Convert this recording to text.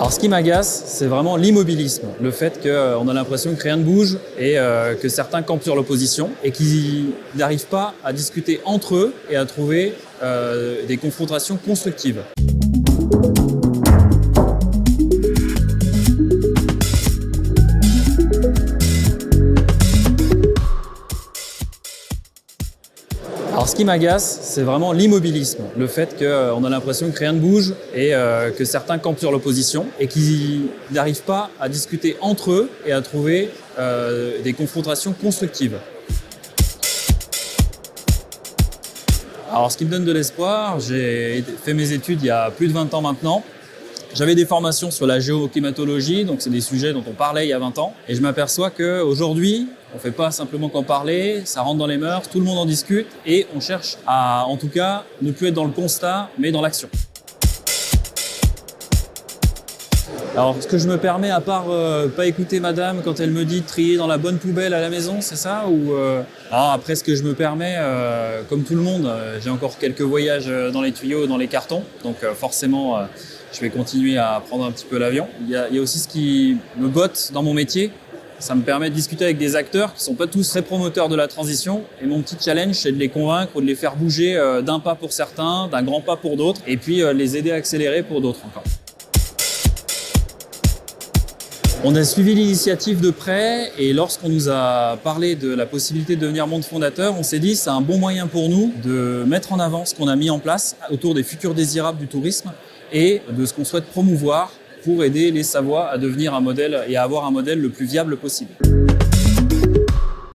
Alors ce qui m'agace, c'est vraiment l'immobilisme, le fait qu'on a l'impression que rien ne bouge et que certains campent sur l'opposition et qu'ils n'arrivent pas à discuter entre eux et à trouver des confrontations constructives. Alors ce qui m'agace, c'est vraiment l'immobilisme, le fait qu'on a l'impression que rien ne bouge et que certains campent sur l'opposition et qu'ils n'arrivent pas à discuter entre eux et à trouver des confrontations constructives. Alors ce qui me donne de l'espoir, j'ai fait mes études il y a plus de 20 ans maintenant. J'avais des formations sur la géoclimatologie, donc c'est des sujets dont on parlait il y a 20 ans. Et je m'aperçois qu'aujourd'hui, on ne fait pas simplement qu'en parler, ça rentre dans les mœurs, tout le monde en discute et on cherche à, en tout cas, ne plus être dans le constat, mais dans l'action. Alors, ce que je me permets, à part pas écouter madame quand elle me dit de trier dans la bonne poubelle à la maison, c'est ça ou Alors après, ce que je me permets, comme tout le monde, j'ai encore quelques voyages dans les tuyaux, dans les cartons, donc forcément, je vais continuer à prendre un petit peu l'avion. Il y a aussi ce qui me botte dans mon métier. Ça me permet de discuter avec des acteurs qui sont pas tous très promoteurs de la transition. Et mon petit challenge, c'est de les convaincre ou de les faire bouger d'un pas pour certains, d'un grand pas pour d'autres, et puis les aider à accélérer pour d'autres encore. On a suivi l'initiative de près et lorsqu'on nous a parlé de la possibilité de devenir monde fondateur, on s'est dit c'est un bon moyen pour nous de mettre en avant ce qu'on a mis en place autour des futurs désirables du tourisme et de ce qu'on souhaite promouvoir pour aider les Savoies à devenir un modèle et à avoir un modèle le plus viable possible.